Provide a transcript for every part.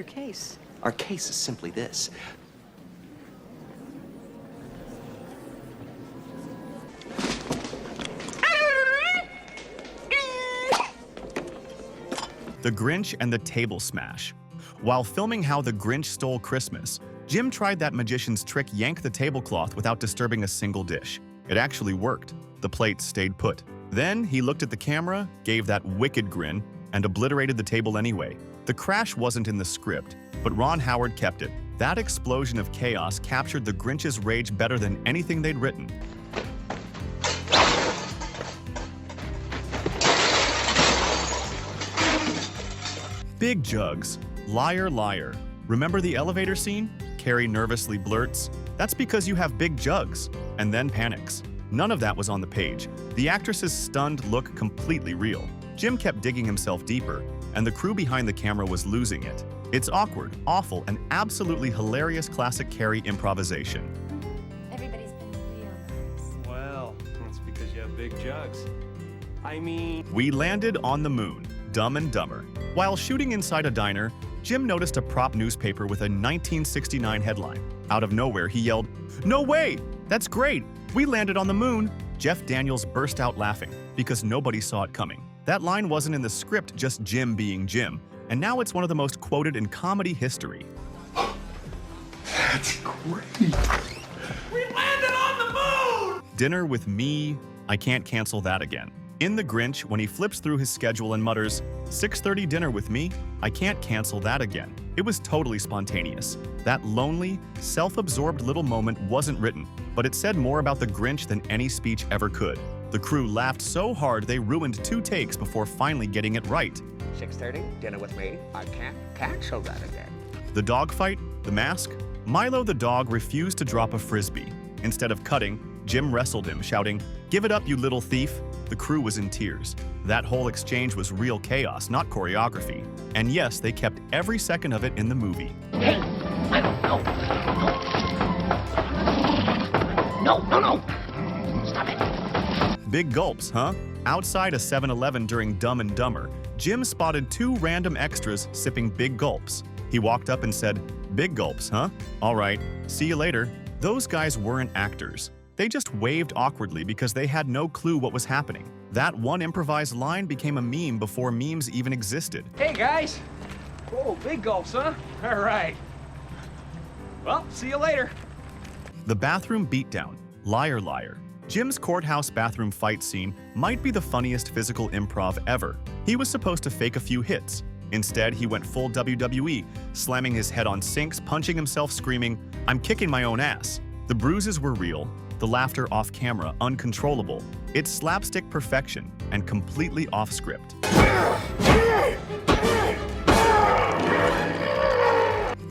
case? Our case is simply this. The Grinch and the Table Smash. While filming How the Grinch Stole Christmas, Jim tried that magician's trick yank the tablecloth without disturbing a single dish. It actually worked. The plates stayed put. Then he looked at the camera, gave that wicked grin, and obliterated the table anyway. The crash wasn't in the script, but Ron Howard kept it. That explosion of chaos captured the Grinch's rage better than anything they'd written. Big jugs. Liar, liar. Remember the elevator scene? Carrey nervously blurts, "That's because you have big jugs," and then panics. None of that was on the page. The actress's stunned look completely real. Jim kept digging himself deeper, and the crew behind the camera was losing it. It's awkward, awful, and absolutely hilarious classic Carrey improvisation. Everybody's been real nice. Well, that's because you have big jugs. We landed on the moon, Dumb and Dumber. While shooting inside a diner, Jim noticed a prop newspaper with a 1969 headline. Out of nowhere, he yelled, "No way! That's great! We landed on the moon!" Jeff Daniels burst out laughing because nobody saw it coming. That line wasn't in the script, just Jim being Jim, and now it's one of the most quoted in comedy history. That's great! We landed on the moon! Dinner with me, I can't cancel that again. In The Grinch, when he flips through his schedule and mutters, "6:30 dinner with me, I can't cancel that again." It was totally spontaneous. That lonely, self-absorbed little moment wasn't written, but it said more about the Grinch than any speech ever could. The crew laughed so hard they ruined 2 takes before finally getting it right. 6:30, dinner with me. I can't cancel that again. The dogfight, the mask. Milo the dog refused to drop a frisbee. Instead of cutting, Jim wrestled him, shouting, "Give it up, you little thief." The crew was in tears. That whole exchange was real chaos, not choreography. And yes, they kept every second of it in the movie. Hey, I don't know. No. Stop it. Big gulps, huh? Outside a 7-Eleven during Dumb and Dumber, Jim spotted 2 random extras sipping big gulps. He walked up and said, "Big gulps, huh? All right, see you later." Those guys weren't actors. They just waved awkwardly because they had no clue what was happening. That one improvised line became a meme before memes even existed. Hey, guys. Whoa, big gulps, huh? All right. Well, see you later. The bathroom beatdown. Liar, liar. Jim's courthouse bathroom fight scene might be the funniest physical improv ever. He was supposed to fake a few hits. Instead, he went full WWE, slamming his head on sinks, punching himself, screaming, "I'm kicking my own ass." The bruises were real, the laughter off camera uncontrollable. It's slapstick perfection and completely off script.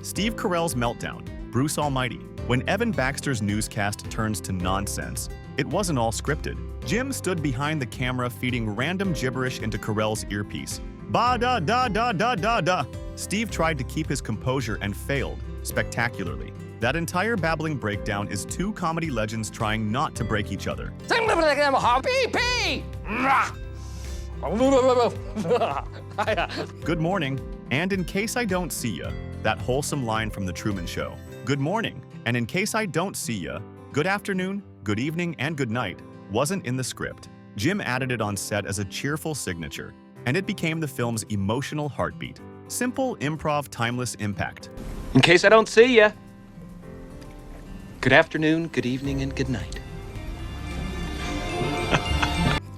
Steve Carell's meltdown, Bruce Almighty. When Evan Baxter's newscast turns to nonsense, it wasn't all scripted. Jim stood behind the camera feeding random gibberish into Carell's earpiece. Ba da da da da da da. Steve tried to keep his composure and failed spectacularly. That entire babbling breakdown is 2 comedy legends trying not to break each other. Good morning, and in case I don't see ya, that wholesome line from The Truman Show. Good morning, and in case I don't see ya, good afternoon, good evening, and good night wasn't in the script. Jim added it on set as a cheerful signature, and it became the film's emotional heartbeat. Simple, improv, timeless impact. In case I don't see ya. Good afternoon, good evening, and good night.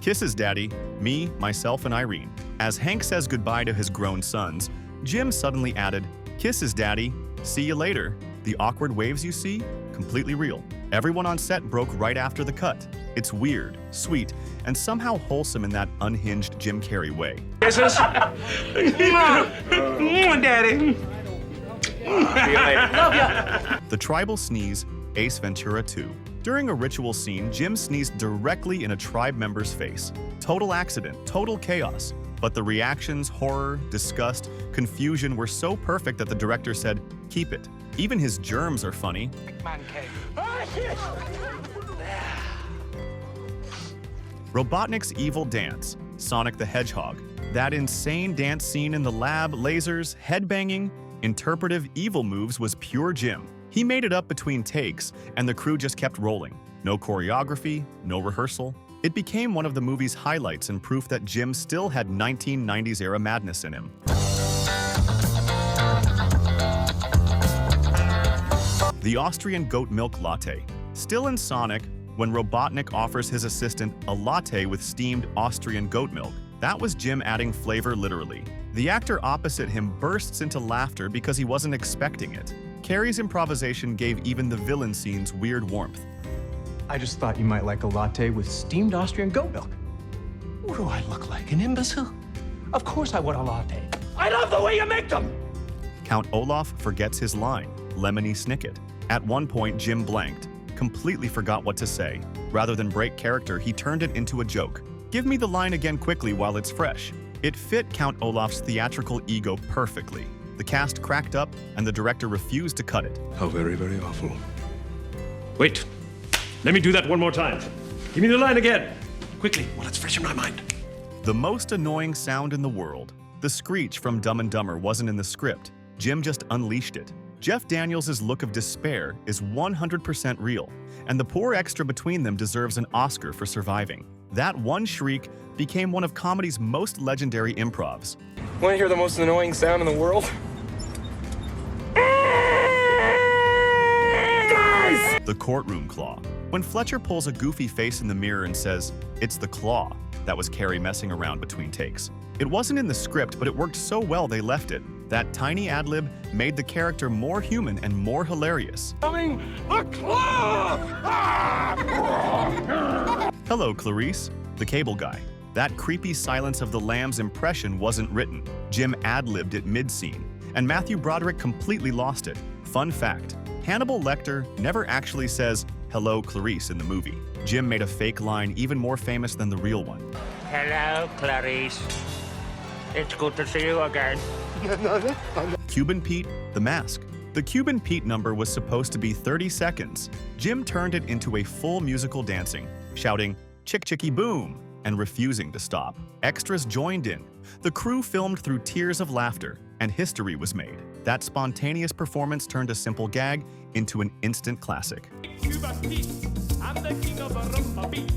Kisses Daddy, me, myself, and Irene. As Hank says goodbye to his grown sons, Jim suddenly added, "Kisses Daddy, see you later." The awkward waves you see? Completely real. Everyone on set broke right after the cut. It's weird, sweet, and somehow wholesome in that unhinged Jim Carrey way. Kisses. Daddy. See you later. Love ya. The tribal sneeze, Ace Ventura 2. During a ritual scene, Jim sneezed directly in a tribe member's face. Total accident, total chaos. But the reactions, horror, disgust, confusion were so perfect that the director said, "Keep it." Even his germs are funny. Man cave. Robotnik's evil dance, Sonic the Hedgehog. That insane dance scene in the lab, lasers, headbanging. Interpretive evil moves was pure Jim. He made it up between takes, and the crew just kept rolling. No choreography, no rehearsal. It became one of the movie's highlights and proof that Jim still had 1990s-era madness in him. The Austrian goat milk latte. Still in Sonic, when Robotnik offers his assistant a latte with steamed Austrian goat milk, that was Jim adding flavor literally. The actor opposite him bursts into laughter because he wasn't expecting it. Carrey's improvisation gave even the villain scenes weird warmth. I just thought you might like a latte with steamed Austrian goat milk. What do I look like, an imbecile? Of course I want a latte. I love the way you make them! Count Olaf forgets his line, Lemony Snicket. At one point, Jim blanked, completely forgot what to say. Rather than break character, he turned it into a joke. Give me the line again quickly while it's fresh. It fit Count Olaf's theatrical ego perfectly. The cast cracked up, and the director refused to cut it. How very, very awful. Wait. Let me do that one more time. Give me the line again. Quickly, while it's fresh in my mind. The most annoying sound in the world. The screech from Dumb and Dumber wasn't in the script. Jim just unleashed it. Jeff Daniels' look of despair is 100% real, and the poor extra between them deserves an Oscar for surviving. That one shriek became one of comedy's most legendary improvs. Want to hear the most annoying sound in the world? The courtroom claw. When Fletcher pulls a goofy face in the mirror and says, "It's the claw," that was Carrey messing around between takes. It wasn't in the script, but it worked so well they left it. That tiny ad-lib made the character more human and more hilarious. Coming, the claw! Hello, Clarice, the cable guy. That creepy Silence of the Lambs impression wasn't written. Jim ad-libbed it mid-scene, and Matthew Broderick completely lost it. Fun fact, Hannibal Lecter never actually says, "Hello, Clarice," in the movie. Jim made a fake line even more famous than the real one. Hello, Clarice. It's good to see you again. Cuban Pete, The Mask. The Cuban Pete number was supposed to be 30 seconds. Jim turned it into a full musical dancing, shouting, "Chick chicky boom," and refusing to stop. Extras joined in. The crew filmed through tears of laughter, and history was made. That spontaneous performance turned a simple gag into an instant classic. Cuba Pete, I'm the king of a rumba beat.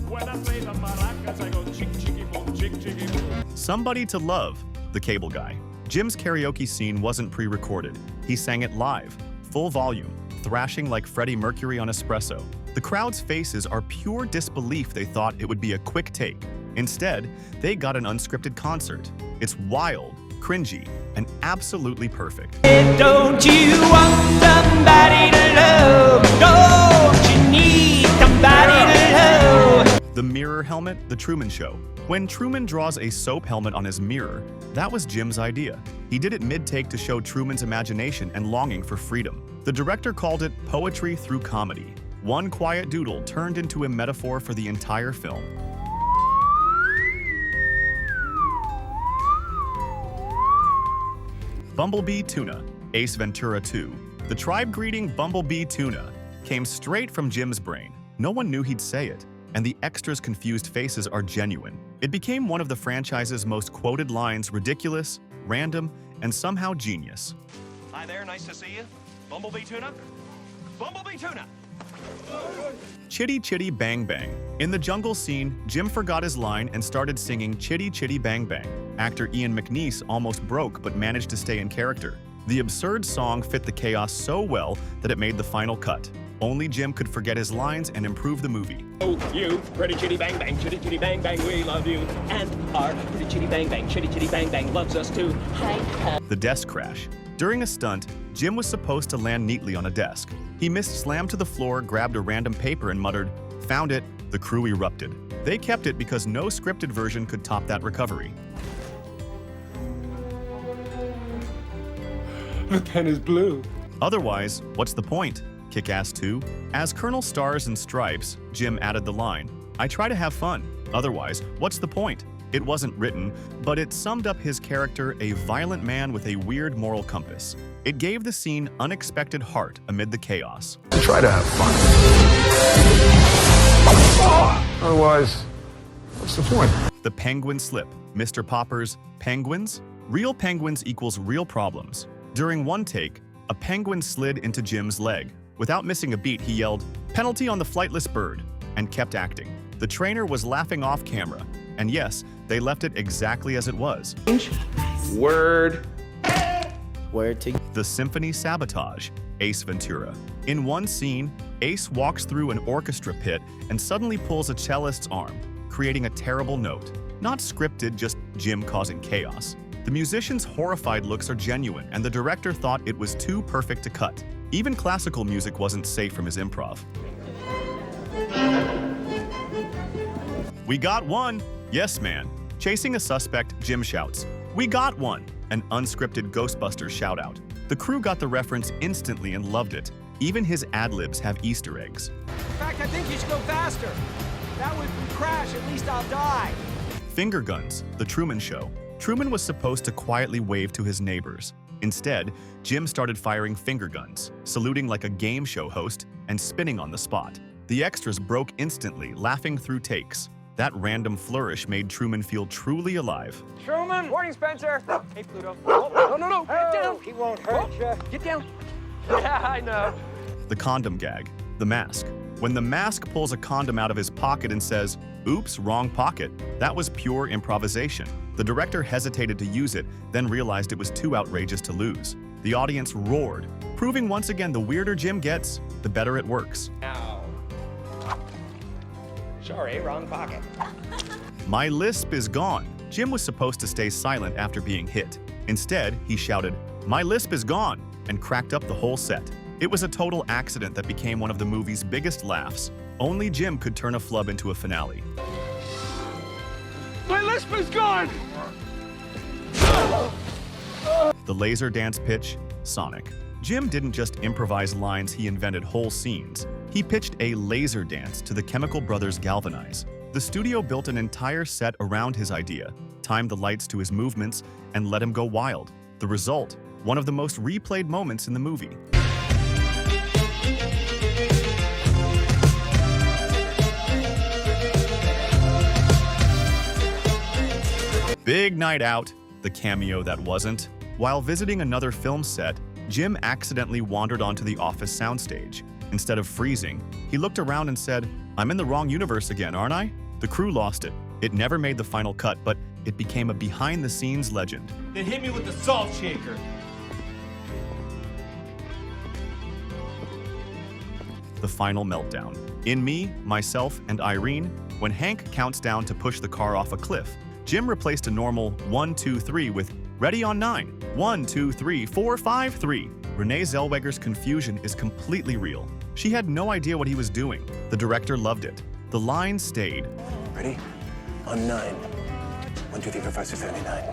When I play the maracas, I go chick chicky boom, chick chicky boom. Somebody to Love, the cable guy. Jim's karaoke scene wasn't pre-recorded. He sang it live, full volume, thrashing like Freddie Mercury on espresso. The crowd's faces are pure disbelief they thought it would be a quick take. Instead, they got an unscripted concert. It's wild, cringy, and absolutely perfect. Don't you want somebody to love? Don't you need somebody to love? The mirror helmet, The Truman Show. When Truman draws a soap helmet on his mirror, that was Jim's idea. He did it mid-take to show Truman's imagination and longing for freedom. The director called it poetry through comedy. One quiet doodle turned into a metaphor for the entire film. Bumblebee Tuna, Ace Ventura 2. The tribe greeting Bumblebee Tuna came straight from Jim's brain. No one knew he'd say it, and the extras' confused faces are genuine. It became one of the franchise's most quoted lines, ridiculous, random, and somehow genius. Hi there, nice to see you. Bumblebee tuna? Bumblebee tuna! Chitty Chitty Bang Bang. In the jungle scene, Jim forgot his line and started singing Chitty Chitty Bang Bang. Actor Ian McNeice almost broke but managed to stay in character. The absurd song fit the chaos so well that it made the final cut. Only Jim could forget his lines and improve the movie. Oh, you, pretty chitty bang bang, chitty chitty bang bang, we love you. And our pretty chitty bang bang, chitty chitty bang bang loves us too. The desk crash. During a stunt, Jim was supposed to land neatly on a desk. He missed, slammed to the floor, grabbed a random paper and muttered, "Found it." The crew erupted. They kept it because no scripted version could top that recovery. The pen is blue. Otherwise, what's the point? Kick-Ass 2. As Colonel Stars and Stripes, Jim added the line, "I try to have fun. Otherwise, what's the point?" It wasn't written, but it summed up his character, a violent man with a weird moral compass. It gave the scene unexpected heart amid the chaos. Try to have fun. Otherwise, what's the point? The penguin slip. Mr. Popper's penguins? Real penguins equals real problems. During one take, a penguin slid into Jim's leg. Without missing a beat, he yelled, "Penalty on the flightless bird," and kept acting. The trainer was laughing off camera, and yes, they left it exactly as it was. Word. The symphony sabotage, Ace Ventura. In one scene, Ace walks through an orchestra pit and suddenly pulls a cellist's arm, creating a terrible note. Not scripted, just Jim causing chaos. The musician's horrified looks are genuine, and the director thought it was too perfect to cut. Even classical music wasn't safe from his improv. "We got one!" "Yes, man." Chasing a suspect, Jim shouts, "We got one!" An unscripted Ghostbusters shout-out. The crew got the reference instantly and loved it. Even his ad-libs have Easter eggs. In fact, I think you should go faster. That way if we crash, at least I'll die. Finger guns, The Truman Show. Truman was supposed to quietly wave to his neighbors. Instead, Jim started firing finger guns, saluting like a game show host, and spinning on the spot. The extras broke instantly, laughing through takes. That random flourish made Truman feel truly alive. Truman! Morning, Spencer! Hey, Pluto. Oh, no. Get down! He won't hurt you. Get down! Yeah, I know. The condom gag, The Mask. When the mask pulls a condom out of his pocket and says, "Oops, wrong pocket," that was pure improvisation. The director hesitated to use it, then realized it was too outrageous to lose. The audience roared, proving once again the weirder Jim gets, the better it works. Ow. Sorry, wrong pocket. "My lisp is gone." Jim was supposed to stay silent after being hit. Instead, he shouted, "My lisp is gone," and cracked up the whole set. It was a total accident that became one of the movie's biggest laughs. Only Jim could turn a flub into a finale. My lisp is gone! The laser dance pitch, Sonic. Jim didn't just improvise lines, he invented whole scenes. He pitched a laser dance to the Chemical Brothers' Galvanize. The studio built an entire set around his idea, timed the lights to his movements, and let him go wild. The result, one of the most replayed moments in the movie. Big night out, the cameo that wasn't. While visiting another film set, Jim accidentally wandered onto the office soundstage. Instead of freezing, he looked around and said, "I'm in the wrong universe again, aren't I?" The crew lost it. It never made the final cut, but it became a behind-the-scenes legend. Then hit me with the salt shaker. The final meltdown. In Me, Myself, and Irene, when Hank counts down to push the car off a cliff, Jim replaced a normal 1, 2, 3 with "Ready on 9, 1, 2, 3, 4, 5, 3. Renee Zellweger's confusion is completely real. She had no idea what he was doing. The director loved it. The line stayed. Ready? On 9. 1, 2, 3, 4, 5, 6, 7, 8, 9.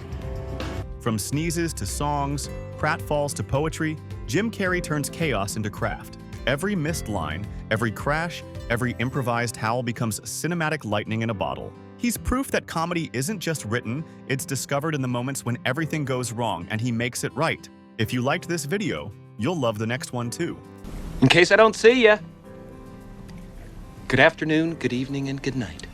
From sneezes to songs, pratfalls to poetry, Jim Carrey turns chaos into craft. Every missed line, every crash, every improvised howl becomes cinematic lightning in a bottle. He's proof that comedy isn't just written, it's discovered in the moments when everything goes wrong and he makes it right. If you liked this video, you'll love the next one too. In case I don't see ya, good afternoon, good evening, and good night.